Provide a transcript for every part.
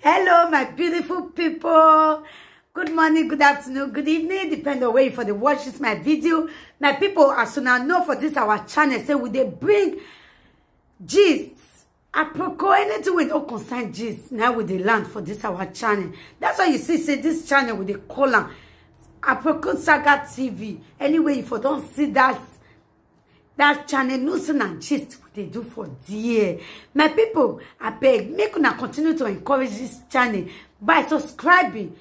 Hello, my beautiful people. Good morning, good afternoon, good evening, depending on where you for the watch this my video. My people, as soon as know for this our channel, say we they bring gist. Apropos anything with all concern gist. Now with the land for this our channel. That's why you see say this channel with the column. Apropos Saga TV. Anyway, if you don't see that channel, news and gist what they do for dear. My people, I beg, make una continue to encourage this channel by subscribing.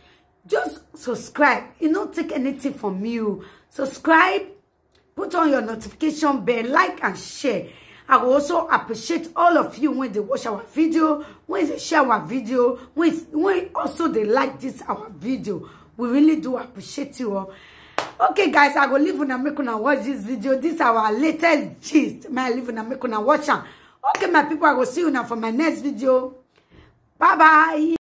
Just subscribe. It don't take anything from you. Subscribe, put on your notification bell, like and share. I will also appreciate all of you when they watch our video, when they share our video, when also they like this our video. We really do appreciate you all. Okay, guys, I go leave una make una watch this video. This is our latest gist. May I leave una make una watch am. Okay, my people, I will see you now for my next video. Bye bye.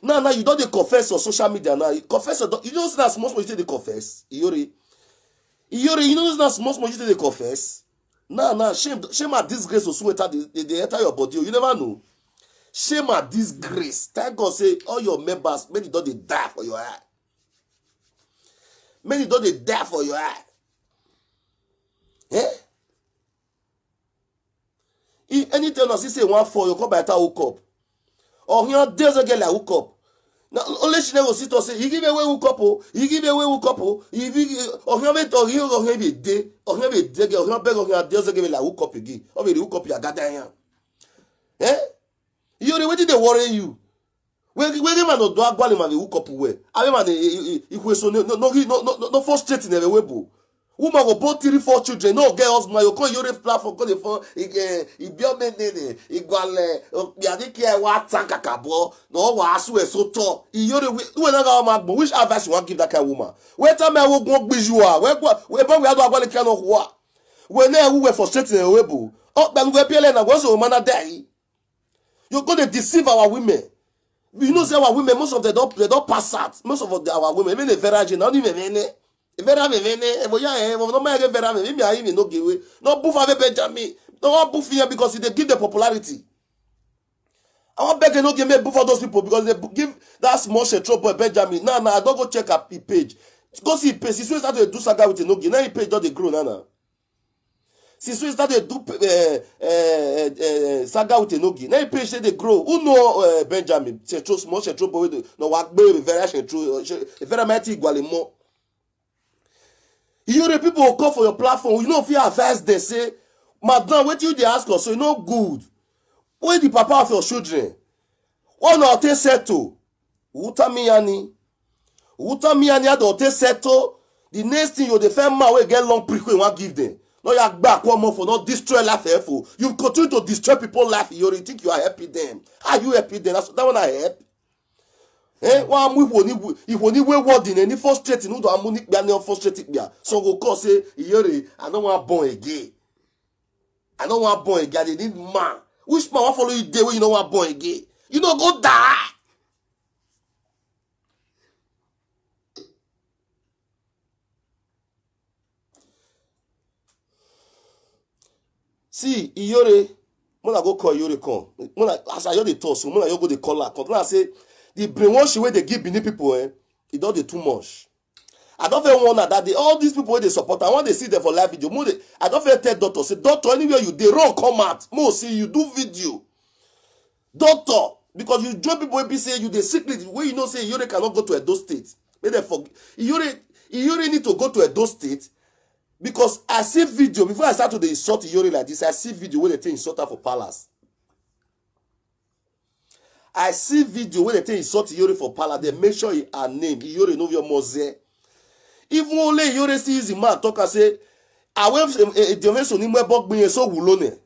Now you don't confess on social media now. Confess, you know that small you say they confess. Iyori, you know that small you say they confess. Now, shame and disgrace will soon enter they enter your body. You never know. Shame and disgrace. Thank God say all your members, many don't they die for your eye. Many don't they die for your eye. Eh? If anything else, you say one for you come by a hook up. Or here days again like hook up. Now only she never sit or say he give away hook up, he give away hook up, he or here wait or here be day, or here be day, or here beg or here days again like hook up again. Or be the hook up you got here. Eh? You already waiting they worry you. When man no do agwali man hook up way. I mean man if so no frustrating every way bo. Woman go born 3-4 children, no girls, my you call your platform, call the phone, ibiomene, iguale, yadike wa tanka kabo, no wa asu so to. Which advice you want give that kind of woman? Where time I will go bijua, where we had agwali kind of what? When we were frustrating a webo, oh, then we appeal and was a man a day. You're going to deceive our women. You know, say our women, most of them don't pass out. Most of our women, even the virgin, not even any. Vera me vene, no matter vera me, maybe no give away. No boof avec Benjamin. No boof here because they give the popularity. I want beg no give me boof for those people because they give that small share trouble Benjamin. Nah, I don't go check up his page. Go see his page. Since we started to do saga with no give, now his page don't they grow now. Since we started to do saga with no give, now his page they grow. Who know Benjamin? Small share trouble with no work baby very share trouble. Very mighty igualement. You the people who come for your platform, you know if you advise they say, Madam, what you they ask us, so you know good. Where the papa of your children? What not they settle? Utamiyani had to settle. The next thing you defend man will get long prequel want give them. No you back one more for not destroy life for. You continue to destroy people's life. You think you are helping them. Are you helping them? That's that one I help. Eh, one if we word in any frustrating, no do amonic be any frustrating be. So go call say, Iyori, I don't want born again. I don't want born again. They need man. Which man want follow you there when you don't want born again? You don't go die. See, Iyori, when I go call Iyori come. When as I hear the talk, so when I go the call her, come I say. The brainwash way they give Benin people, it don't do too much. I don't feel one that all these people they support. I want to see them for live video. I don't feel tell doctor say doctor anywhere you they run come out. More see you do video. Doctor because you join people be say you the secret where you know say you cannot go to Edo State. May they forget you need to go to Edo State because I see video before I start to the insult Iyori like this. I see video where they take insult her for palace. I see video when they tell insult Iyori for palace, they make sure her name. Iyori know your mose. Even only Iyori sees the man talk and say, I went the way so nimwe bok me so wulone.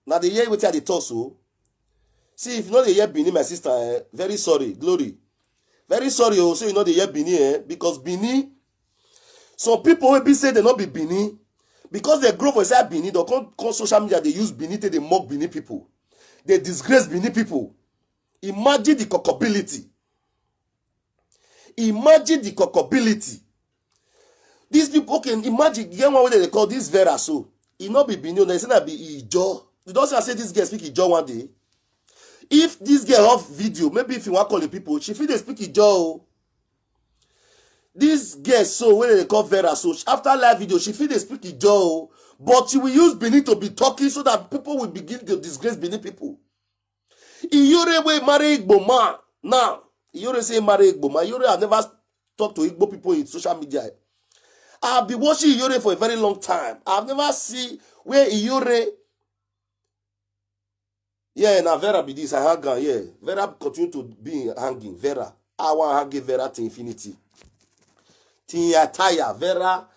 Now the year we tell the talk so. See if you know the year Bini, my sister, very sorry, glory. Very sorry also you know the year Bini, because Bini, some people will be say they not be Bini. Because they grow for inside Bini, they come social media, they use Bini till they mock Bini people. They disgrace Bini people. Imagine the cockability. Imagine the cockability. These people can imagine. Get one way they call this Vera so. It not be Bini. They say that be Ijo. You don't say this guy speak Ijo one day. If this girl have video, maybe if you want calling people, she feel they speak Ijaw. This girl, so when they call Vera, so after live video, she feel they speak Ijaw, but she will use Benin to be talking so that people will begin to disgrace Benin people. Iyore will marry Igbo man. Now, Iyore say marry Igbo man. Iyore have never talked to Igbo people in social media. I've been watching Iyore for a very long time. I've never seen where Iyore. Yeah, now Vera be this. I hang on. Yeah, Vera continue to be hanging. Vera, I want to hang Vera to infinity. Tia tire Vera,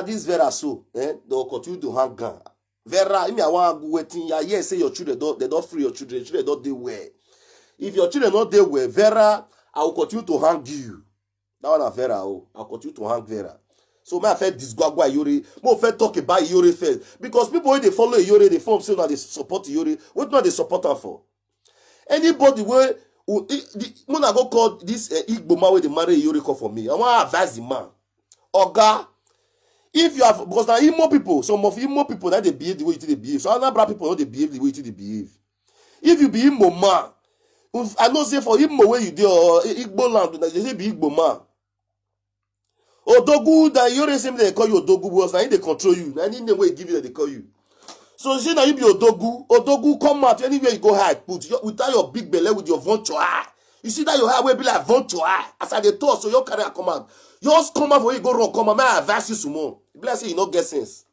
this Vera so. They will continue to hang on. Vera, if I want to go waiting, yeah, say your children they don't free your children. Children don't do well. If your children not do well, Vera, I will continue to hang you. That one Vera, I'll continue to hang Vera. So my first disgwagwa Iyore, my first talk about Iyore first. Because people when they follow Iyore, they form say that they support Iyore. What not they support her for? Anybody where when I go call this Igbo man where they marry Iyore call for me, I want to advise the man. Oga, if you have, because now Imo people, some of Imo people that they behave the way they behave. So other black people don't they behave the way they behave. If you be Imo man, I know say for Imo where you do or Igbo land, they say be Igbo man. Odogu, that you same they call you Odogu because now they control you. Now any way give you that they call you. So you say now you be Odogu. Odogu come out anywhere you go hide. Put your, without your big belly with your venture. You see that your hair will be like venture. As I dey talk, so your career come out. Yours come out when you go wrong. Come out, may I advise you some more. Bless you, you not get sense.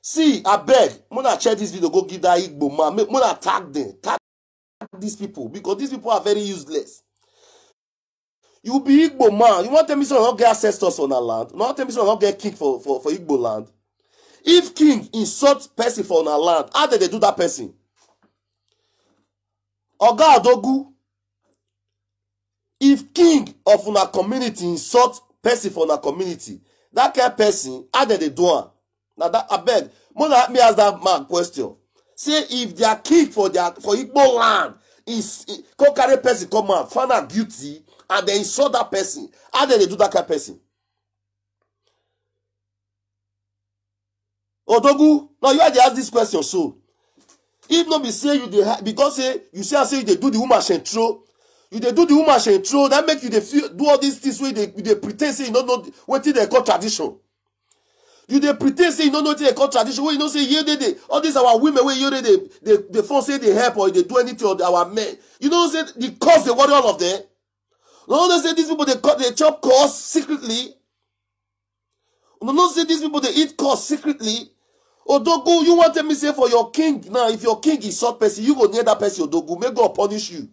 See, I beg, Mona check this video, go give that Igbo man. Mona tag them. Tag these people because these people are very useless. You be Igbo man. You want to tell me someone not get ancestors on our land? You want to tell me someone not get king for Igbo land? If king insults person for our land, how did they do that person? Oga Odogu, if king of una community insults person for una community, that kind of person, how did they do it? Now that I beg, let me ask that man question. Say if they are king for Igbo land, come carry person come out, find out guilty, and they insult that person. How do they do that kind of person? Odogu, now you had to ask this question so. If not be say you dey because say you say you dey do the woman shentro, you dey do the woman shentro, that make you dey do all these things where they pretend say you don't know what they call tradition. You dey pretend say you don't know what they call tradition. Where you know say they all these our women where you they phone say they help or they do anything or our men. You know say the cause they worry all of them. No, they say these people they chop cause secretly. No, say these people they eat cause secretly. Odogu, you want me say for your king now? If your king is short person, you go near that person. Odogu, may God punish you.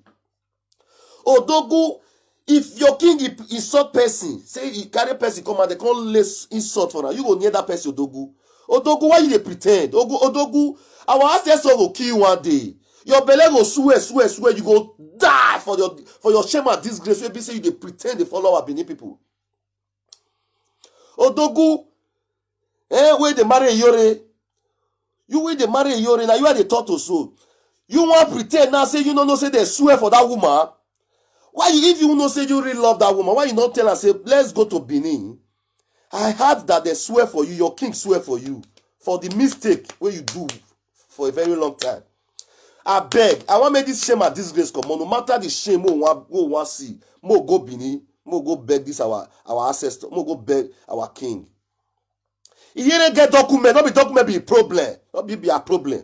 Odogu, if your king is short person, say he carry person come and they can't less insult for now. You go near that person. Odogu, Odogu, why you dey pretend? Odogu, our ancestors will kill you one day. Your belly go swear. You go die for your shame and disgrace. Wey be say you dey pretend they follow our Benin people. Odogu, where they marry Iyore. You wey dey marry Iyore now, you are the turtle so. You want pretend now say you don't know say they swear for that woman. Why you if you know say you really love that woman, why you not tell her say let's go to Benin? I heard that they swear for you, your king swear for you for the mistake where you do for a very long time. I beg, I want make this shame and disgrace come on. No matter the shame, we want see. Mo go Benin, mo go beg this our ancestor, mo go beg our king. He didn't get document, not be document be a problem. Not be a problem.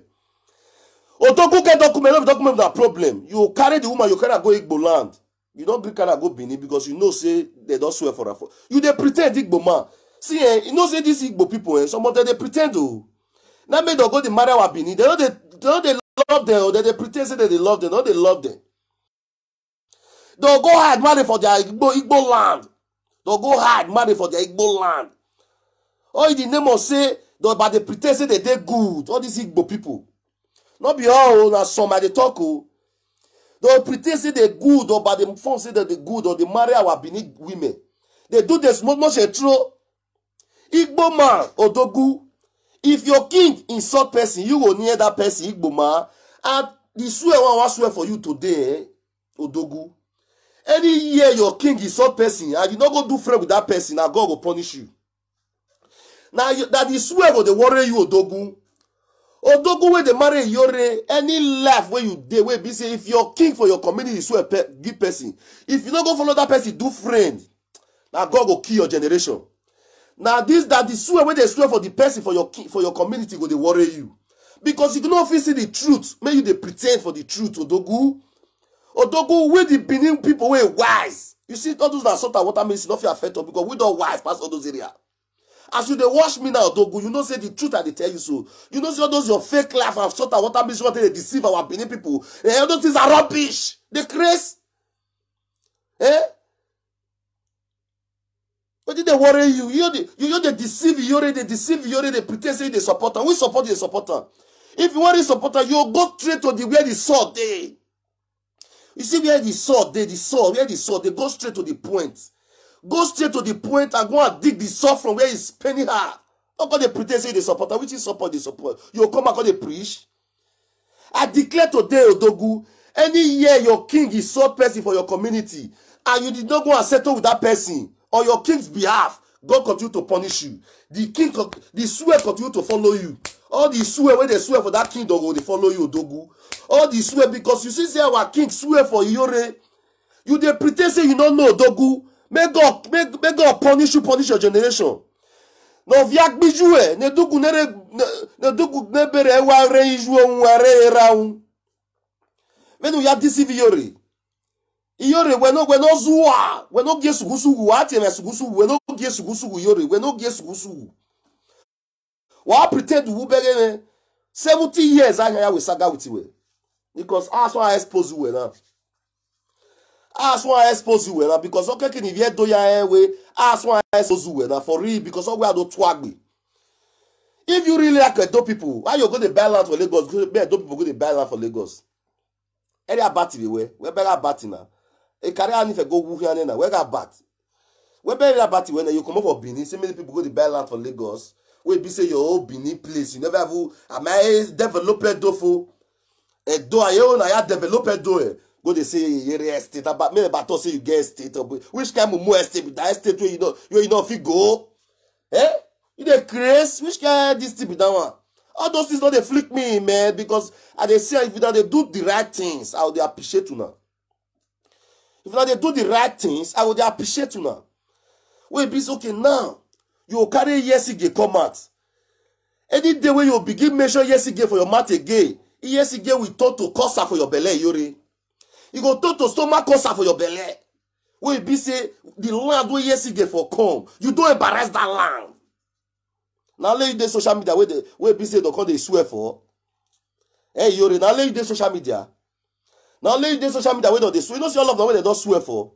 Odogu get document, not be document be a problem. You carry the woman, you carry go Igbo land. You don't bring carry go Benin because you know say they don't swear for her. You they pretend Igbo man. See, you know say these Igbo people, some of them they pretend to. Now make them go the marry our Benin. They love them, or they pretend say that they love them. No, they love them. They'll go hide marry for their Igbo land. They'll go hide marry for their Igbo land. All in the name of say, but they pretend say they good. All these Igbo people. Not be all, now some they talk. They pretend say they good, or but they phone say that they good, or they marry our Benin women. They do this much true. Igbo man, Odogu, if your king insult person, you go near that person, Igbo man, and the swear one swear for you today, Odogu. Any year your king insult person, and you not go do friend with that person, now God will punish you. Now that the swear go they worry you, Odogu. Odogu wey dey marry Iyore, any life wey you dey wey be say if your king for your community swear give person, if you no go follow that person do friend, na God go kill your generation. Now this that the swear wey dey swear for the person for your community go dey worry you, because you no fit see the truth, make you dey pretend for the truth. Odogu wey the Benin people wey wise, you see all those that salt and water means no fit affect us because we don wise pass all those areas. As you dey watch me now, Odogu, you know say the truth I dey tell you so. You know say all those your fake life and salt and water means you want to deceive our Benin people. All those things are rubbish. They craze. What did they worry you? You they deceive you already, they deceive you already, they pretend say they support them. We support you, support them. If you want to support them, you go straight to the where the sword they. You see where the sword they, they go straight to the point. Go straight to the point and go and dig the sword from where it's penny hard. Not going to pretend say they support them. Which is support, they support. You come back and they preach. I declare today, Odogu, any year your king is sword person for your community, and you did not go and settle with that person on your king's behalf, God continue to punish you. The swear continue to follow you. All the swear when they swear for that kingdom, they follow you, Odogu. All the swear because you see say our king swear for Iyore. You they pretend say you don't know, Odogu. May God punish you, punish your generation. No viak bijue, ne dugu ne bere wa reiju nware raun. Menu ya deceive Iyore. Iyore we no zuwa, we no gie sugusugu, ati me sugusugu, we no gie sugusugu Iyore, we no gie sugusugu. Wa pretend wu bege 70 years anya we saga with you. Because as one I expose you now. As one I expose you now because okay can you do ya way, as one I expose you now for real because we are do twagbe. If you really like Edo people, why you go to buy land for Lagos? Edo people go to buy land for Lagos. Area bat we better bat now. E carry on if I go who here now. Where got bat? We better bat when you come up for Benin. So many people go to buy land for Lagos. We be say your old Benin place. You never have am I developed dofo. Edo ayo na ya developed do. Go they say your estate about me about say you get estate. Which kind of more estate? That estate where you know if you go. You dey craze? Which kind this thing be that one? All those things don't they flick me, man, because I they say if they do the right things, I would appreciate you now. If they do the right things, I would appreciate you now. Wait, be okay now. You carry Yesige come out. Any day when you begin measure Yesige for your mouth again, Yesige will talk to Kosa for your belly, Yuri. You go talk to stomach Kosa for your belly. Wait, be say the land where Yesige for come, you don't embarrass that land. Now lay the social media where be say they call they swear for. Hey Yuri, now lay the social media. Now lay the social media where they swear. You know see all of them where they don't swear for.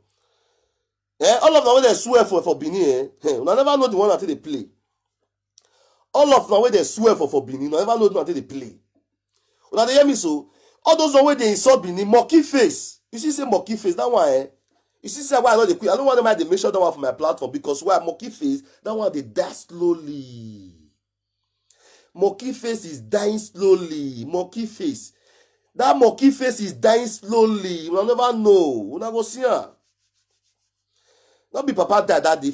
All of them where they swear for Benin. I never know the one until they play. All of them where they swear for Benin. I never know the one until they play. Now they hear me so. All those where they insult Benin, monkey face. You see say monkey face that one. You see say why I know they quit. I don't want them to make sure that one for my platform because why monkey face that one they die slowly. Monkey face is dying slowly. Monkey face. That monkey face is dying slowly. You will never know. You never go see her. Not be Papa died that day.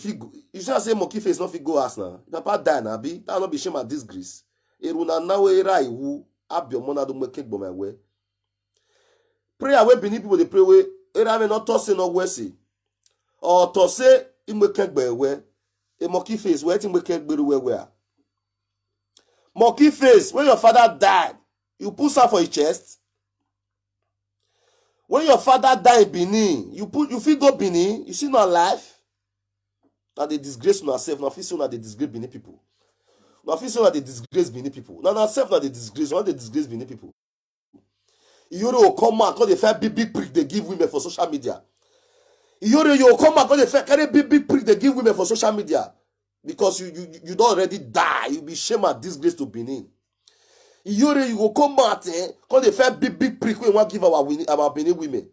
You should say monkey face not fit go ass now. Papa died now. Be that not be shame and disgrace. Eruna now era iwu abio mona do make bo my way. Prayer we Benin people they pray we era me not toss no wesi. Or toss im make gbe we. A monkey face we tin make gbe we. Monkey face, when your father died, you put some for his chest. When your father died in Benin, you feel go Benin, you see no life. Now they disgrace yourself, now feel so now they disgrace Benin people. Now feel so now they disgrace Benin people. Now self now they disgrace, now they disgrace Benin people. You will come out because they fair big prick they give women for social media. You will come out because they fair carry big prick they give women for social media. Because you don't already die. You be shame and disgrace to Benin. You go come out because they felt big prick we want to give our Benin women.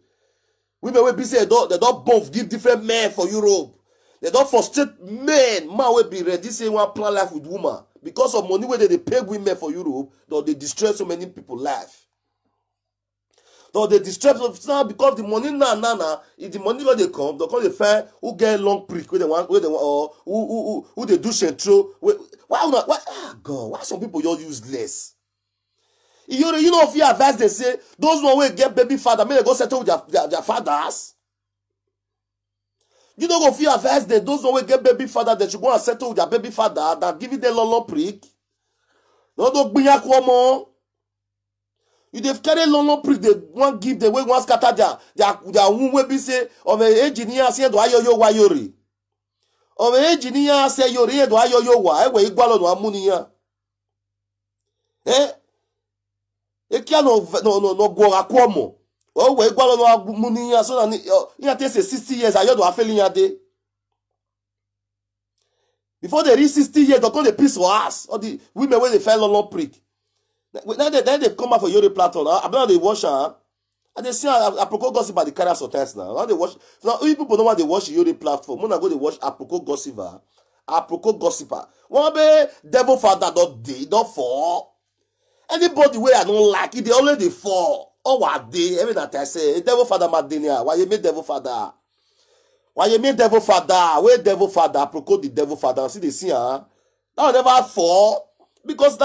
Women will be say they don't both give different men for Europe. They don't frustrate men. Man will be ready say want plan life with woman. Because of money where they pay women for Europe, they destroy so many people's life. Though they disturb now because the money now, if the money when they come, they find who get long prick where they want or who they do central. Why God? Why some people you're useless? You know if you advise they say those one will get baby father, may they go settle with their fathers. You know if you advise them, those one will get baby father, they should go and settle with their baby father that give it the lolo prick. No don't bring more. You they've carried lolo prick, they won't give the way one scatter their womb will be say of an engineer say do ayo wayori. Of an engineer say yori do ayo wa where you go on amunia. Ekia no go akwomo. Oh, we go no amuniya so na you take 60 years ayo do afeli ya dey. Before they reach 60 years, they call the piece for us. Or the women when they fell on prick. Then they come out for your platform. I don't know they wash her. And they see Aproko gossip by the carriers of test now. Now they watch. Now if people don't want they watch your platform. When I go they watch Aproko gossiper. Aproko gossiper. One be devil father don't day, don't fall. Anybody where I don't like it, they already fall. Oh, what day? Every that I say, devil father Madenia. Why you make devil father? Why you make devil father? Where devil father? Aproko the devil father. See they see that will never fall. Because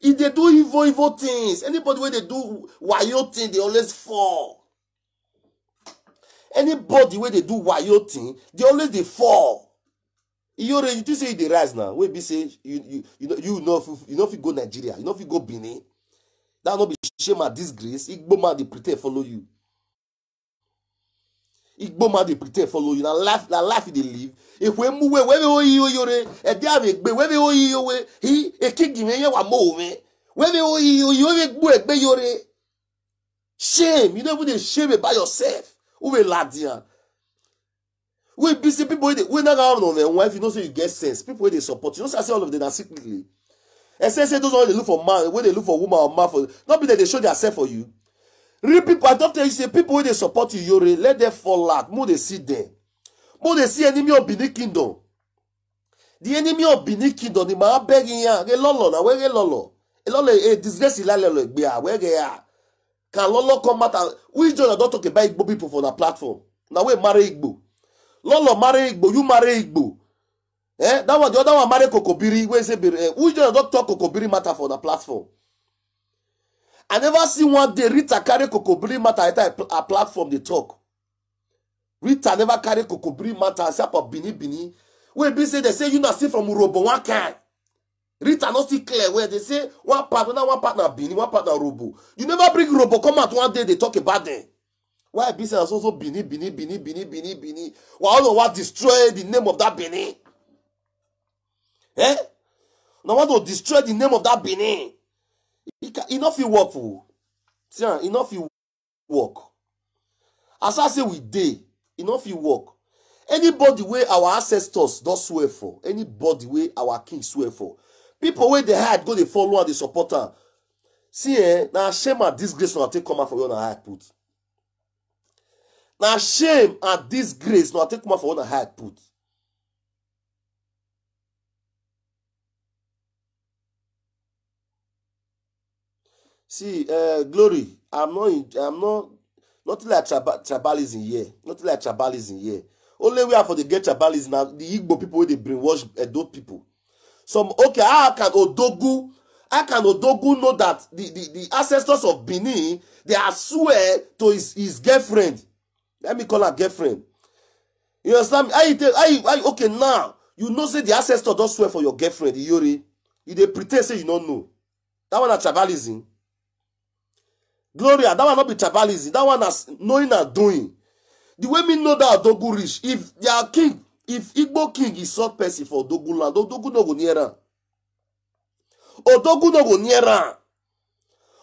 if they do evil things, anybody where they do wayo thing, they always fall. Anybody where they do wayo thing, they always they fall. You do say they rise now. We be say you know if you go Nigeria, you know if you go Benin, that not be shame and disgrace. Igbo man they pretend follow you. Igbo man they pretend follow you. Now life they live. If we move where we yore, a diabe where we yore, he a king give me wa mo me. Where we be yore. Shame, you know when they shame by yourself. Who will ladia? We be see people we not out on their wife, you know, so you get sense. People where they support you. Don't say all of them are secretly. And say those one they look for man, when they look for woman or man for not be that they show themselves for you. Real people, I don't tell you say people where they support you, yore, let them fall out. More they see them. More they see enemy of Benin Kingdom. The enemy of Benin Kingdom, the man begging ya, get lolo na where get lolo. A lolo a disgrace ilale gbia where get ya. Can lolo come out? We don't talk about Igbo people for the platform. Now we marry Igbo. Lolo marry Igbo, you marry Igbo. That one the other one marry Kokobiri. We say we don't talk Kokobiri matter for the platform. I never see one day Rita carry Kokobiri matter at a platform they talk. Rita never carry Kokobiri matter except for Bini. We be say they say you not see from Urobo one kind. Rita not see clear where they say one partner Bini, one partner Robo. You never bring Robo come out one day they talk about them. Why be say also Bini. Why what destroy the name of that Bini? Now want to destroy the name of that Bini. Enough you work for. See, enough you work. As I say we day, enough you work. Anybody where our ancestors don't swear for, anybody where our king swear for, people where they had go they follow and they support her. See, now shame and disgrace not take come out for you on a high put. Now shame and disgrace not take come out for you on a high put. See, Glory, I'm not like tribalism here. Not like tribalism here. Only we are for the get tribalism now. The Igbo people where they brainwash adult people. Some okay, how can Odogu know that the ancestors of Benin they are swear to his girlfriend. Let me call her girlfriend. You understand? Okay now you know say the ancestor don't swear for your girlfriend, Yori. You they pretend say you don't know. That one is tribalism. Gloria, that one not be tribalism. That one is knowing and doing. The way me know that Odogu rich, if their king, if Igbo king is sought person for Odogu land, Odogu no go near her. Odogu no go near her.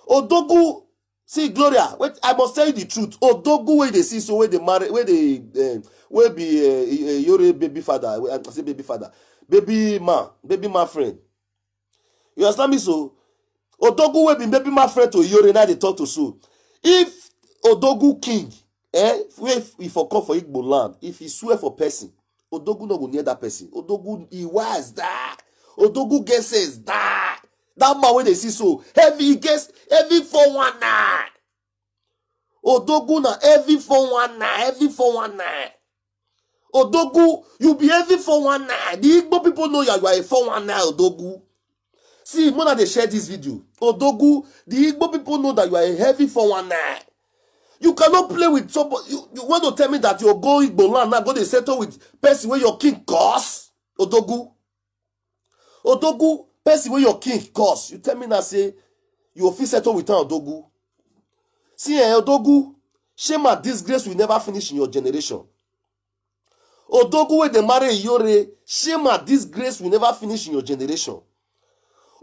Odogu, see Gloria, wait, I must tell you the truth. Odogu where they see so where they marry, where they where be your baby father, I say baby father, baby man friend. You understand me so? Odogu will be maybe my friend to Yore now they talk to so. If Odogu king, if for come for Igbo land, if he swear for person, Odogu no go near that person. Odogu he was that. Odogu guesses that. That man when they see so heavy guess every 419. Odogu na every 419. Odogu you be every 419. The Igbo people know you are a 419 Odogu. See, more than they share this video. Odogu, the Igbo people know that you are a heavy 419. You cannot play with somebody. You want to tell me that you're going Igbo land now, go to settle with person where your king costs? Odogu. Odogu, person where your king costs. You tell me now, say, you will feel settle with Odogu. See, Odogu, shame and disgrace will never finish in your generation. Odogu, when they marry Iyore, shame and disgrace will never finish in your generation.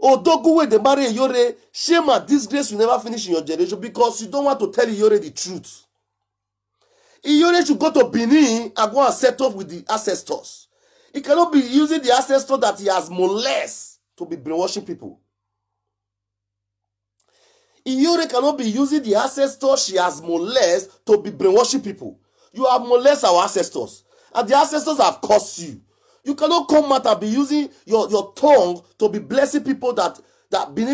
Odogu, when they marry Iyore, shame and disgrace will never finish in your generation because you don't want to tell Iyore the truth. Iyore should go to Benin and go and set off with the ancestors. He cannot be using the ancestor that he has molested to be brainwashing people. Iyore cannot be using the ancestor she has molested to be brainwashing people. You have molested our ancestors, and the ancestors have cursed you. You cannot come out and be using your tongue to be blessing people that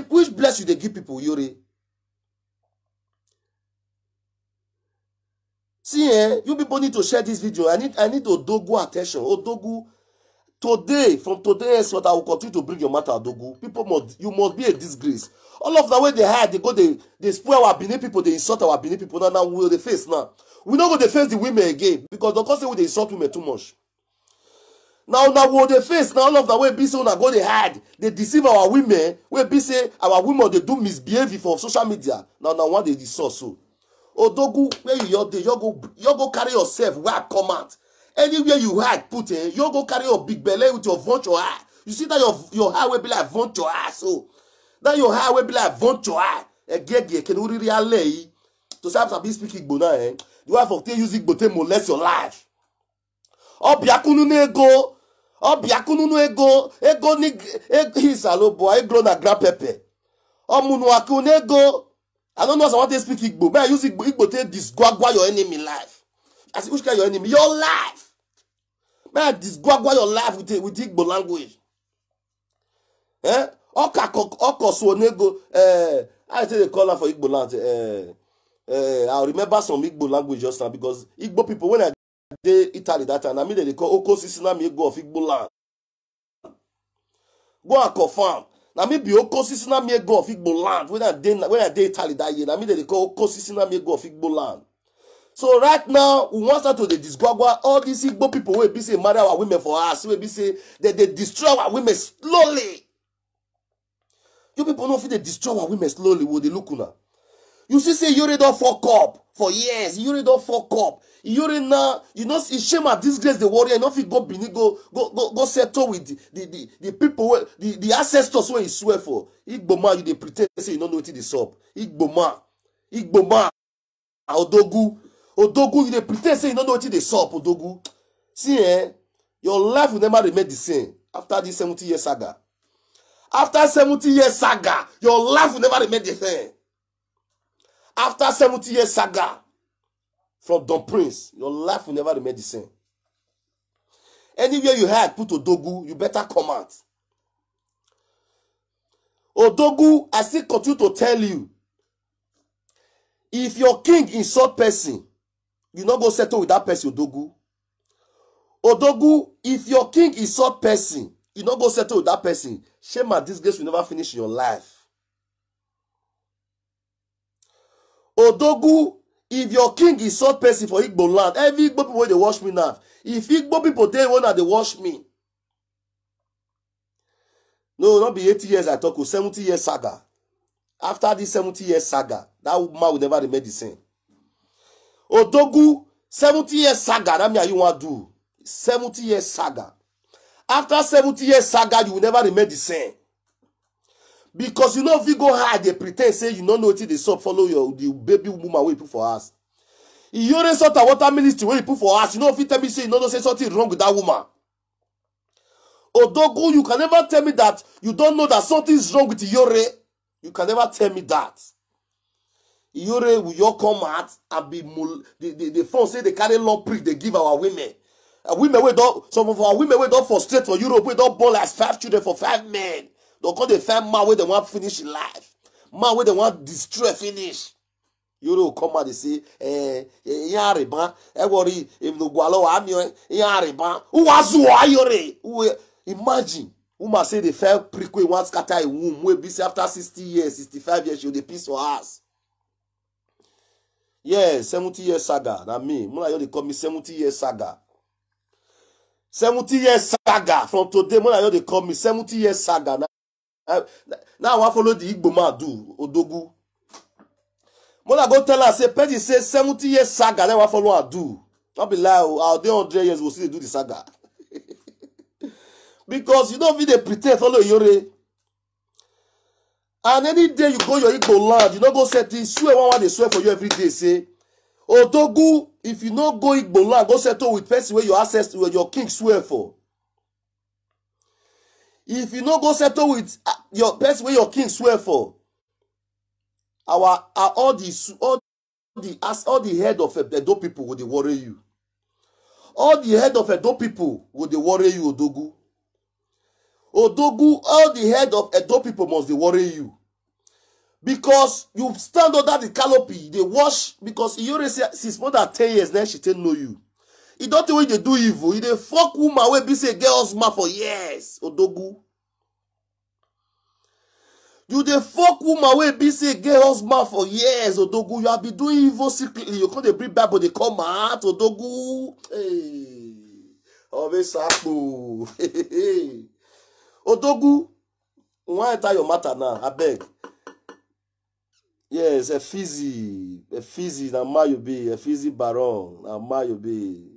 which bless you they give people, Iyore. See, you people need to share this video. I need Odogu attention. Odogu, today, from today henceforth, I will continue to bring your matter, Odogu. You must be a disgrace. All of the way they hide, they spoil our Benin people, they insult our Benin people. Now we will the face now. We not go to face the women again because the cause they insult women too much. Now we will the face now all of the way be so now go they hide, they deceive our women. We be say our women they do misbehavior for social media. Now one they insult so. Odogu, where you go carry yourself where come out. Anywhere you hide, put in, you go carry your big belly with your vulture eye. You see that your hair will be like vulture eye, so that your hair will be like vulture eye. Egege can we really lay to start be speaking Igbo eh? The wife of use Igbo to molest your life. Obiakunu nego, ego ni hisalo boy, ego na grandpepe. Omunu akunego. I don't know if I want to speak Igbo, but I use Igbo to disguagua your enemy life. I say, which kind of your enemy? Your life. Man, disguagua your life with Igbo language. Eh? Oko so nego. I say they call her for Igbo land. I remember some Igbo language just now because Igbo people when I did Italy that time, I mean they call Oko Sisina me go of Igbo land. Go and confirm. Now me be Oko Sisina me go of Igbo land when I did Italy that year. I mean they call Oko Sisina me go of Igbo land. So right now we want to the disguagua all these Igbo people will be say marry our women for us. We be say that they destroy our women slowly. You people know if they destroy our women slowly, will they look now? You see, say Iyore don't fuck up for years. Iyore don't fuck up. Iyore now, you know, it's shame and disgrace the warrior. Enough he go Benin, go settle with the people, the ancestors where he swear for. Igbo man, you they pretend say you don't know what it is up. Igbo man, Odogu, you they pretend say you don't know what it is up, Odogu. See, your life will never remain the same after this 70-year saga. After 70-year saga, your life will never remain the same. After 70-year saga from Don Prince, your life will never remain the same. Anywhere you had put Odogu, you better come out. Odogu, I still continue to tell you, if your king insult person, you not go settle with that person, Odogu. Odogu, if your king insult person, you not go settle with that person. Shame and disgrace will never finish in your life. Odogu, if your king is so person for Igbo land, every Igbo people wey dey watch me now, if Igbo people tell one that they watch me, no, not be 80 years I talk, 70-year saga. After this 70-year saga, that man will never remain the same. Odogu, 70-year saga, that mean you want to do 70-year saga. After 70-year saga, you will never remain the same. Because you know if you go hide, they pretend say you don't know what they saw follow the baby woman we put for us. You already sort of water ministry where you put for us. You know if you tell me say you don't say something wrong with that woman. Odogu, you can never tell me that you don't know that something is wrong with Iyore. You can never tell me that. Iyore will you come out and be the phone say they carry long prick they give our women. Women we don't some of our women we don't frustrate for Europe we don't born like 5 children for 5 men. Don't call the 5 man where they want finish life. Man where they want destroy finish. You know come out they say yariba worry if no gualo amio yariba who was Iyore. Imagine woman say the fair prick wey wan scatter a womb wey be say after 60 years 65 years she dey piss for ass. Yeah, 70 years saga na me. Mona you dey call me 70 years saga. 70 years saga from today. Mona you dey call me 70 years saga. Now I wan follow the Igbo man do Odogu. Mona go tell her say Petty say 70 years saga. Then I wan follow her do. Not be lie. I'll dey 100 years go still do the saga. Because you don't fit dey pretend follow Iyore. And any day you go your Igbo land, you no go settle, swear one they swear for you every day, say, Odogu, if you no go Igbo land, go settle with person where your access to where your king swear for. If you no go settle with your person where your king swear for, all the head of Edo people will they worry you. All the head of Edo people will they worry you, Odogu. Odogu, all the head of Edo people must they worry you. Because you stand under the canopy, they wash, because you already say since more than 10 years now she didn't know you. You don't think when they do evil, you they fuck woman where be say get husband for years, Odogu. You they fuck woman where be say get husband for years, Odogu. You have been doing evil secretly. You can't bring Bible, they come out, Odogu. Hey, Ovesaku. Hey. Odogu, why enter your matter now? I beg. Yes, a fizzy, na Mayobe, a fizzy baron, na Mayobe.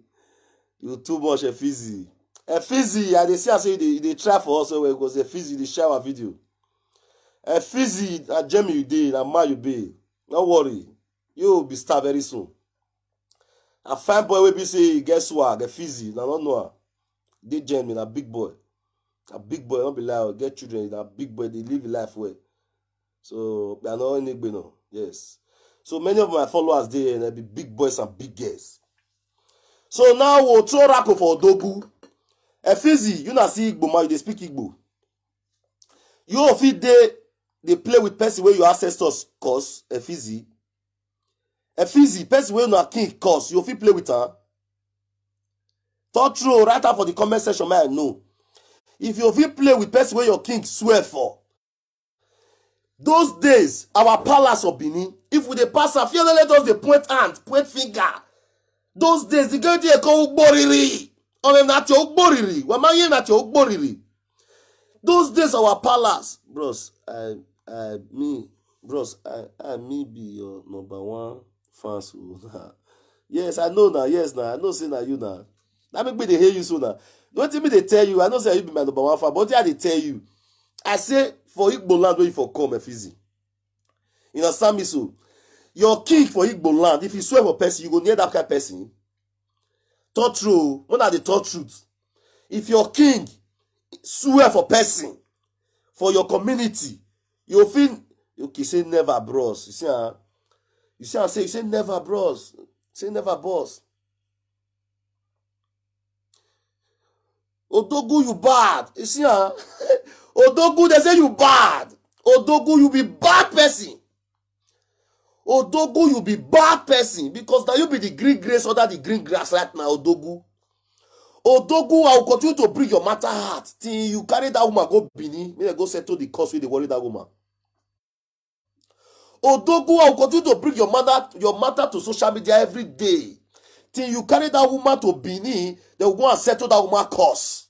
You too much a fizzy. A fizzy, I see I say they try for us because a fizzy they share our video. A fizzy, a Jamie you did, na Mayobe. Don't worry, you will be star very soon. A fine boy will be say guess what? A fizzy, na don't know. They Jamie, a big boy. A big boy, don't be loud, get children, a big boy, they live life well. So, they are not any no. Yes. So, many of my followers, they be big boys and big girls. So, now we'll throw Rako for Odogu. Efizi, you not see Igbo, man, they speak Igbo. You of it, they play with person where your ancestors cause, Efizi. Efizi, person where your king cause, you of it play with her. Talk true, right out for the comment section, man, I know. If you of it play with person where your king swear for, those days, our palace of Benin, if we dey pass a few, let us dey point hand, point finger. Those days, the girl dey call Ugboriri. Or them not your Ugboriri. When my not your Ugboriri. Those days, our palace, bros. Me be your #1 fans. Yes, I know now. Yes, now I know. Say now you now. That make me they hear you soon now. Don't tell me they tell you. I know say you be my #1 fan, but yeah, they tell you. I say for Igbo land where you for come Efizi. You understand me so? Your king for Igbo land, if you swear for person, you go near that kind of person. Talk true. When are the talk truth? If your king swear for person, for your community, you feel okay, say never bros. You say never bros. Say never boss. Odogu, you bad. You see, Odogu, they say you bad. Odogu, you be bad person. Odogu, you be bad person. Because now you be the green grass under the green grass right now, Odogu. Odogu, I will continue to bring your matter heart till you carry that woman go Bini. May go settle the cost with the worry that woman. Odogu, I will continue to bring your matter to social media every day. Till you carry that woman to Bini, they will go and settle that woman cost.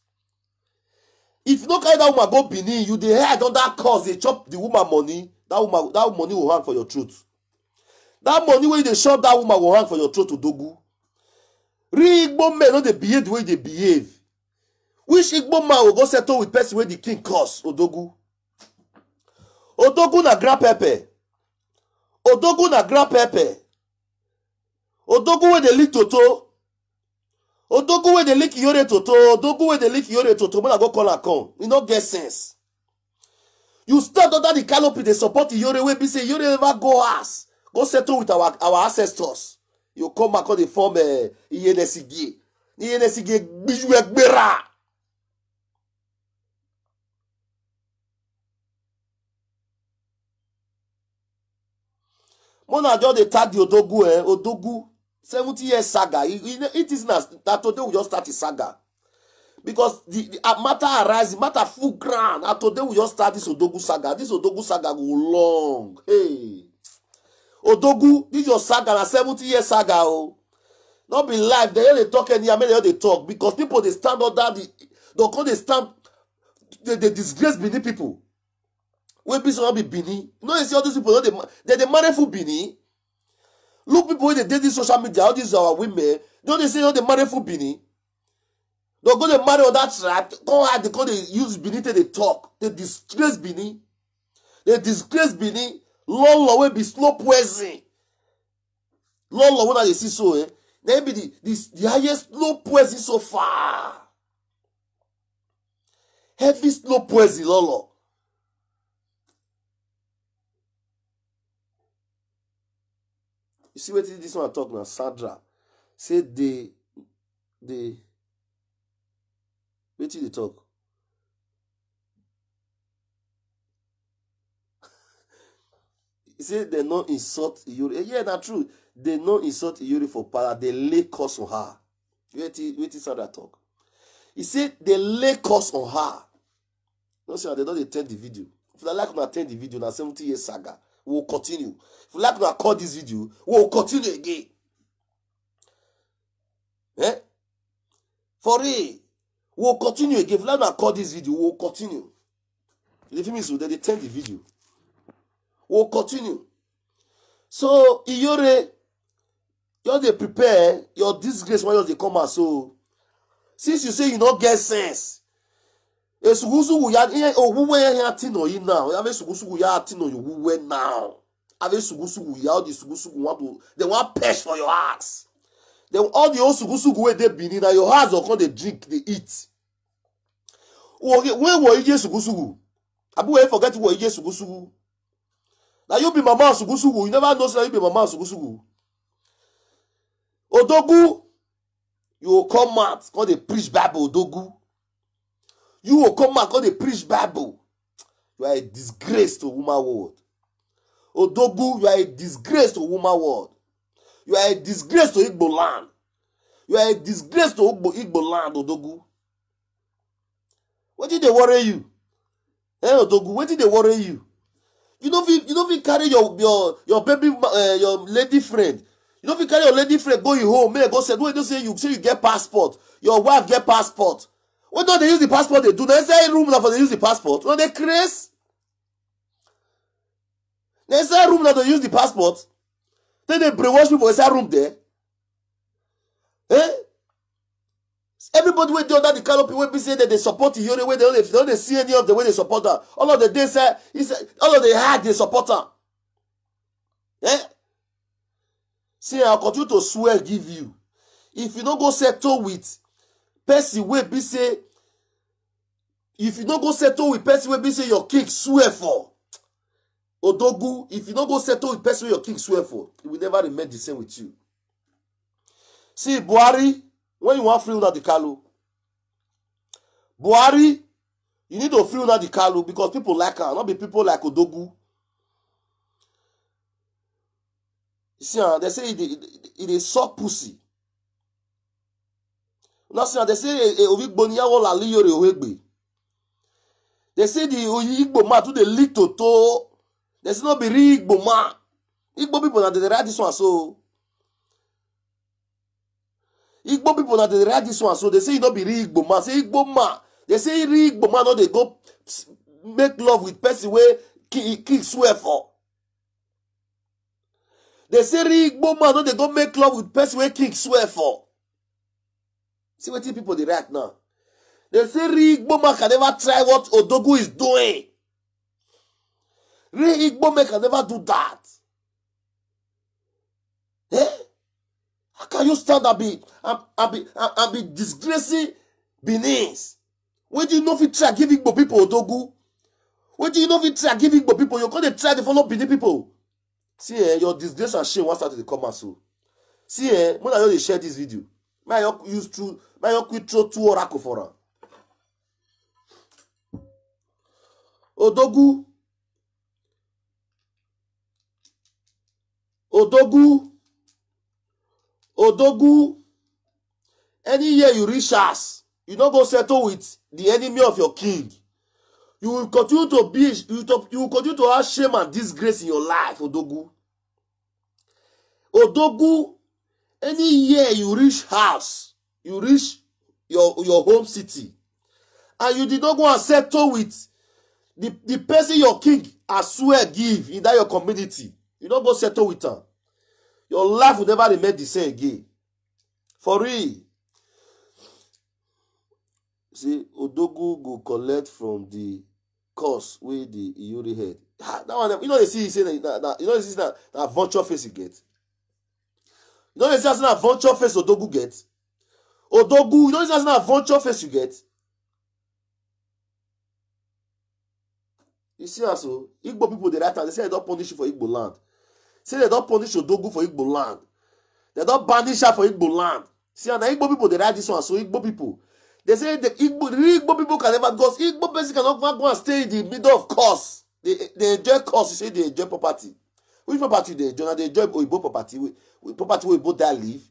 If you don't carry that woman go Benin, you dey head on that cause, they chop the woman money, that money will hang for your throat. That money where they shop that woman will hang for your throat to Odogu. Real Igbo men, no they behave the way they behave. Which Igbo man will go settle with person where the king cause, Odogu? Odogu na grand pepe. Odogu na grand pepe. Odogu where they lick Toto. Odogu wey dey lick Iyore Toto, Odogu wey dey lick Iyore Toto, when I go call her come, you no get sense. You stand under the canopy, they support Iyore wey be say Iyore never go ass, go settle with our ancestors. You come back on the form Iyenesige biju egbera. Mona just dey tag the Odogu, Odogu. 70 years saga. It is not that today we just start a saga. Because the matter arise, matter full ground. And today we just start this Odogu saga. This Odogu saga go long. Hey. Odogu, this your saga, a 70-year saga. Oh. Not be live. They talk any they talk. Because people they stand under they stand they disgrace Bini people. When people not be Bini. You know, you see all these people, they marry for Bini. Look, people when they did this social media, all these our women, don't they say they marry for Bini? They're going to marry on that tribe. They use Bini till they talk. They disgrace Bini. They disgrace Bini. Lolo will be slow poison. Lolo when they see so, eh? They be the highest slow poison so far. Heavy slow poison, Lolo. You see what this one I talk now, Sandra. Say they wait till they talk. He said they not insult Iyori. Yeah, that's true. They not insult Iyori for power. They lay curse on her. Wait till Sandra talk. He said they lay curse on her. No, sir, they don't attend the video. If you like to attend the video, now 70-year saga, we will continue. If you like to call this video, we will continue again. Eh? For real. We will continue again. If you like to call this video, we will continue. If you miss it, they attend the video. We will continue. So, Iyori, you they prepare your disgrace when you come out. So, since you say you don't get sense, esugusugu ya owuwe ya tino yi now. You have esugusugu ya tino you wuwe now. Have esugusugu ya all the sugusugu they want purge for your ass. Then all the old sugusugu where they be in your house or come they drink, they eat. When were you sugusugu? Abu we forget where you sugusugu. Now you be mama sugusugu. You never know that you be mama sugusugu. Odogu, you will come out, call they preach Bible, Odogu. You will come out, call they preach Bible. You are a disgrace to woman world. Odogu, you are a disgrace to woman world. You are a disgrace to Igbo land. You are a disgrace to Igbo land, Odogu. What did they worry you? Eh, Odogu, what did they worry you? You don't feel carry your baby, your lady friend. You don't feel carry your lady friend go you home. May go say, don't say you get passport. Your wife get passport. When don't they use the passport? They do. They say room now for they use the passport. When they craze, they say room now to use the passport. Then they brainwash people inside room there. Eh? Everybody went under the canopy when be say that they support Iyori way they don't see any of the way they support her. All of the day say all of the hard they support her. Eh? See, I'll continue to swear give you. If you don't go settle with Percy wey be say, if you don't go settle with Percy wey be say your king swear for. Odogu, if you don't go settle with Percy wey your king swear for, it will never remain the same with you. See, Buhari, when you want free Nnamdi Kanu, Buhari, you need to free Nnamdi Kanu because people like her, not be people like Odogu. You see, they say it is soft pussy. Now, see, they say they say the Igbo man to the leak to. There's not be real Igbo man. Igbo people now they write this one so. Igbo people now they write this one so they say it not be real Igbo man. Say Igbo man. They say real Igbo man no they go make love with person where king swear for. They say real Igbo man no they go make love with person where king swear for. See what people they write now. They say real Igbo man can never try what Odogu is doing. Real Igbo man can never do that. Eh? How can you stand and be disgracing Benin's? When do you know if you try giving Igbo people Odogu? When do you know if you try giving Igbo people? You're going to try to follow Benin people. See, your disgrace and shame won't start to come out so. See, when I share this video, may I use through, may I quit through 2 oracle for her. Odogu. Any year you reach us, You don't go settle with the enemy of your king. You will continue to be, you will continue to have shame and disgrace in your life, Odogu. Odogu, any year you reach house, you reach your home city, and you did not go and settle with the person your king as swear give in that your community, you don't go settle with her. Your life will never remain the same again. For real. See, Odogu go collect from the course where the Iyori head. That one, you know they see say that you know they see that vulture face he get. You know they see that vulture face Odogu get. Odogu, you know they see that vulture face you get. You see also, Igbo people they write and they say they don't punish you for Igbo land. Say they don't punish Odogu for Igbo land. They don't banish her for Igbo land. See, and the Igbo people they write this one. So Igbo people, they say the Igbo people can never, because Igbo person cannot go and stay in the middle of course. They enjoy course. You say they enjoy property. Which property they enjoy? They enjoy Igbo property. Property where both there live.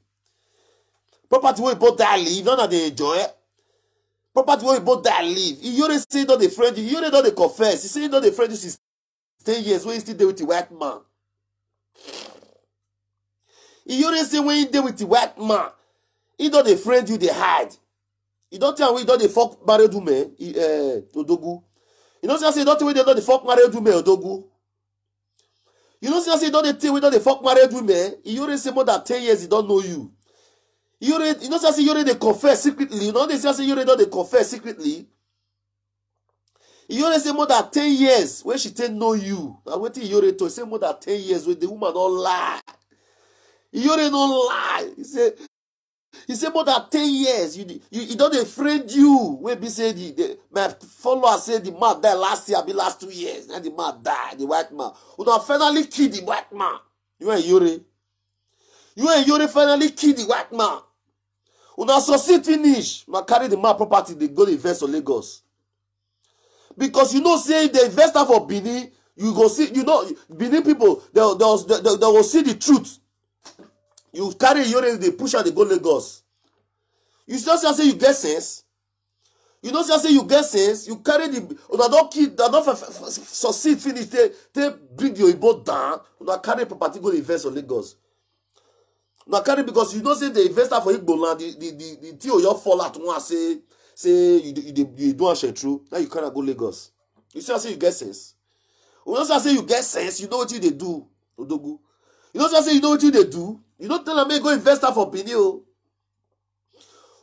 Property where both there live. None of they enjoy it. Property where both there live. You already say that they friend you. You already know they confess. You say that they friend you since 10 years. When you still there with the white man. You already say when you there with the white man. You know they friend you, they hide. You don't tell me you don't they fuck married women, Odogu. You don't say you don't tell me they don't they fuck married women, Odogu. You don't say you don't they tell me they fuck married women. You already say more than 10 years he don't know you. You don't say you already confess secretly. You know they say you already don't they confess secretly. You already say more than 10 years when she tell know you. Now wait till you already to say more than 10 years when the woman don't lie. You already don't lie. He said more than 10 years. You don't afraid you. When be say my follower said the man died last year, be last 2 years. Then the man died, the white man. You don't finally kill the white man. You and Yuri. You and Yuri finally kill the white man. You don't succeed finish. Man carry the man property, they go invest on Lagos. Because you know, say the investor for Benin, you go see, you know, Benin people, they will see the truth. You carry Yuri, they push and they go Lagos. You just say you get sense. You don't just say you get sense. You carry the, they don't succeed finish. They bring your boat down. You carry property go invest on Lagos. You carry because you don't say the investor for Igbo land. The thing your fall out one say you don't share true. Now you cannot go Lagos. You just say you get sense. You don't just say you get sense. You know what you they do, Odogu. You don't just say you know what you they do. You don't tell them go investor for Benin.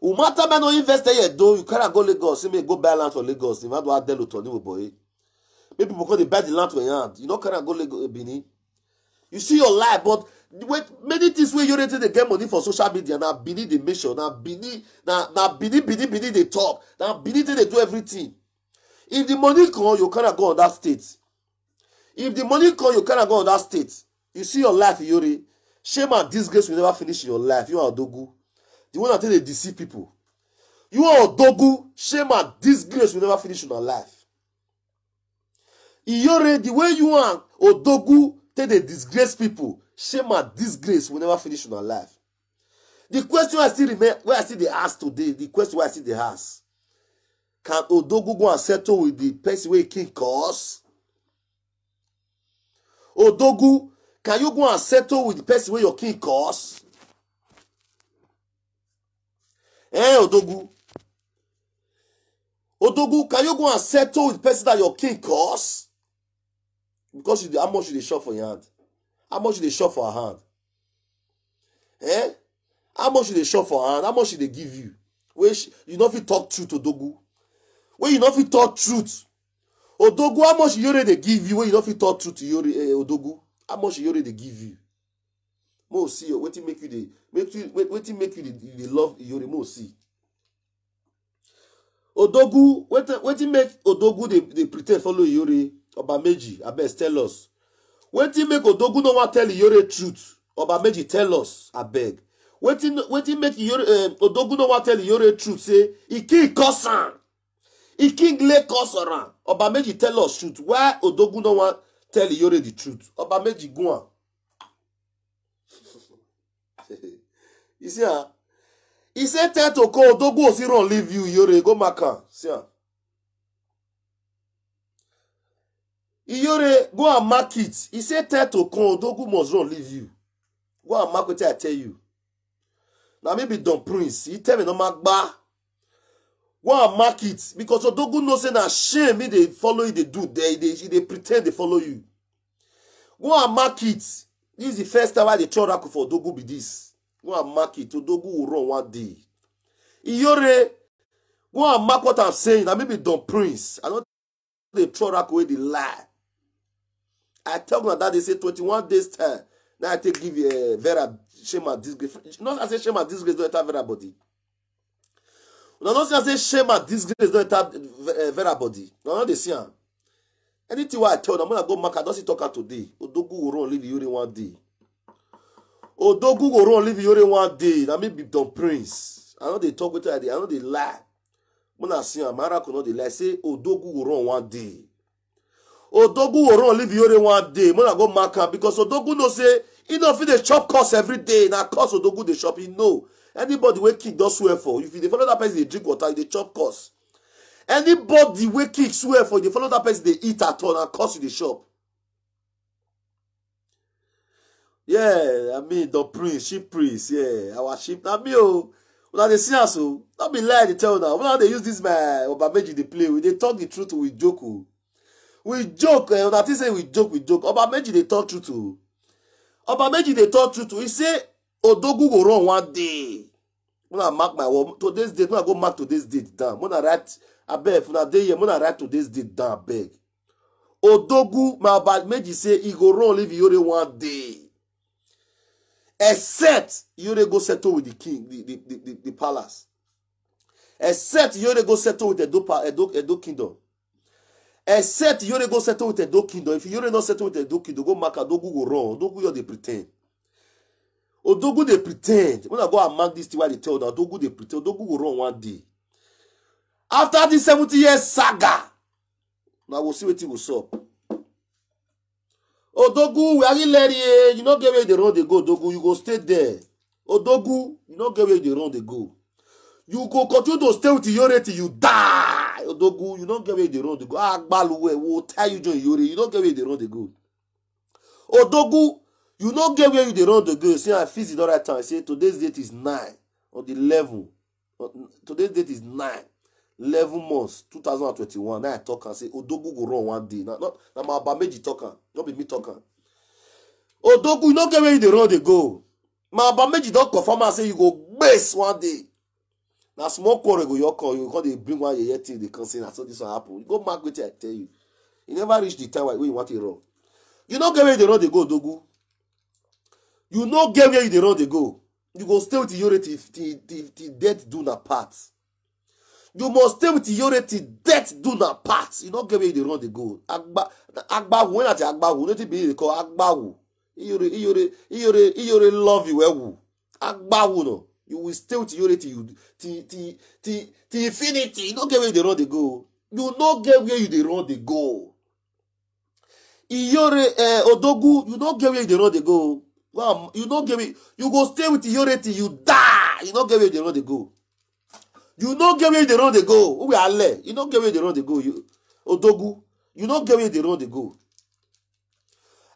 No matter man no investor yet though, you cannot go Lagos. You may go buy land for Lagos. You might do Adelo to new boy. Maybe people they buy the land for your hand. You don't cannot go Lagos Benin. You see your life, but wait, many things where you already they get money for social media. Now Benin they mention. Now Benin they talk. Now Benin they do everything. If the money come, you cannot go on that state. If the money come, you cannot go on that state. You see your life, Yuri. Shame and disgrace will never finish in your life. You are Odogu. The one that they deceive people. You are Odogu. Shame and disgrace will never finish in your life. Iyore, the way you are Odogu, they disgrace people. Shame and disgrace will never finish in your life. The question I still remember, where I see the ask today, the question where I see the ask. Can Odogu go and settle with the person where king cause? Odogu, can you go and settle with the person where your king cause? Odogu. Odogu, can you go and settle with the person that your king cause? Because how much you shop for your hand? How much you shop for her hand? How much you shop for her hand? How much they give you? Where you not fit talk truth, Odogu. Where you not fit talk truth. Odogu, how much you already give you? Where you not fit talk truth to Odogu? How much you already give you? Mo see, wetin make you the love Yori mo see. Odogu, wetin make Odogu they pretend follow Yori? Obameji, abeg tell us. Wetin make Odogu no wan tell Yori truth? Obameji tell us, abeg. Wetin make Odogu no wan tell Yori truth? Say he king cause am. He king lay cause around. Obameji tell us truth. Why Odogu no wan tell Yori the truth? Obameji go on. You see, He said, tell to call, don't go see run leave you, Iyore, go Maka. See ya. Iyore, go and mark it. He said, tell to call, don't go must run leave you. Go and mark what I tell you. Now maybe Don Prince, he tell me no mark ba. Go and mark it. Because Odogu knows that shame me they follow you, they do. They pretend they follow you. Go and mark it. This is the first time I they try to for Odogu be this. Go and mark it. Odogu will run one day. Iyore, go and mark what I'm saying. Now maybe Don Prince. I don't they try to away the lie. I tell them that they say 21 days time. Now I take give you a Vera shame and disgrace. Not I say shame and disgrace don't enter Vera body. No, not say shame and disgrace don't enter Vera body. No, they see am. Anything what I tell them, I'm gonna go mark. I don't see talk today. Odogu will run leave Iyore one day. Odogu will run leave Iyore one day. Now maybe Don Prince. I know they talk with her. I know they lie. When I see am, Mara could not they lie. Say Odogu will run one day. Odogu will run leave Iyore one day. When I go mark am because Odogu no say he don't feel the chop cost every day. Now cost Odogu the shop. He know anybody wey kick don't swear for. If you follow that person, they drink water. They chop cost. Anybody wey kick swear for, they follow that person, they eat at all and cost you the shop. Yeah, I mean the prince, sheep priest. Yeah, our sheep. Now me oh, when they see us so, not be lie they tell now. When they use this my Obameji they play with, they talk the truth with joke. We joke. When I say we joke. Obameji they talk truth to. Obameji they talk truth to. He say Odogu go run one day. When I mark my word today's date, when I go mark today's date down. When I write I beg for that day here, when I write today's date down, I beg. Odogu my Obameji say he go run leave Iyore one day. Except Iyore go settle with the king, the palace. Except Iyore go settle with Edo kingdom. Except Iyore go settle with Edo kingdom. If Iyore not settle with Edo kingdom, go mark Odogu go run. Odogu you they pretend. Odogu they pretend. When I go and mark this thing, why they tell that Odogu they pretend. Odogu go run one day. After this 70 years saga, now we'll see what it will solve. Odogu, we are ready. You not get where they run they go. Odogu, you go stay there. Odogu, you not get where they run they go. You go continue to stay with Iyore till you die. Odogu, you not get where they run they go. Agbaluwe, we'll tie you join Iyore. You not get where they run they go. Odogu, you not get where they run they go. See, I fix it the right time. I say today's date is 9 on the 11. Today's date is 9. 11 months, 2021. Now I talk and say Odogu go run one day. Now my Obameji talking, not be me talking. Odogu, you not get where they run they go. My Obameji don't confirm and say you go base one day. Now small quarrel go your call. You they bring one year thing they can say that's so this will happen. You go mark with it, I tell you. You never reach the time where you want it wrong. You not get where they run they go, Odogu. You not get where they run they go. You go stay with Iyore till death do not part. You must stay with Iyore till death do not part. You don't get where they run they go. Agbawu, when I say Agbawu, nothing be they call Agbawu. Iyore love you well. Agbawu no. You will stay with Iyore till infinity. You don't get where they run they go. You don't get where they run they go. Iyore Odogu, you don't get where they run they go. Well, you don't get where you go stay with Iyore till you die. You don't get where they run they go. You don't get where they run they go. Who are left? You don't get where they run they go. You Odogu. You don't get where they run they go.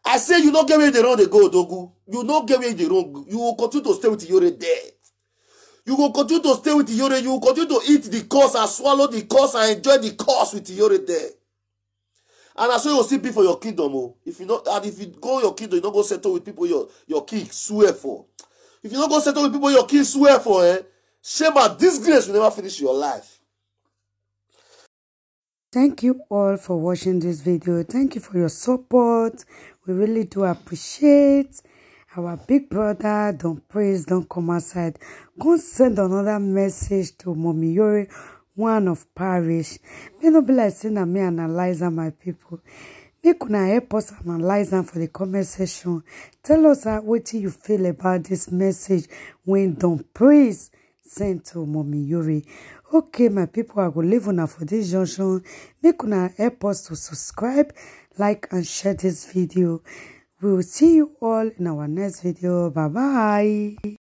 I say you don't get where they run they go, Odogu. You don't get where they run. You will continue to stay with Iyore there. You will continue to stay with Iyore. You will continue to eat the cost and swallow the cost and enjoy the cost with Iyore there. And that's why you will see people for your kingdom. Oh. If you not, and if you go your kingdom, you don't go settle with people your king swear for. If you don't go settle with people your king swear for, shame and disgrace will never finish your life. Thank you all for watching this video. Thank you for your support. We really do appreciate our big brother. Don't praise, don't come outside. Go send another message to Mommy Iyore, one of parish. May not be like saying that me analyze my people. Make una help us analyze them for the comment section. Tell us what you feel about this message when don't praise sent to Mommy Iyore. Okay, my people, I will leave una for this junction. Make una help us to subscribe, like, and share this video. We will see you all in our next video. Bye bye.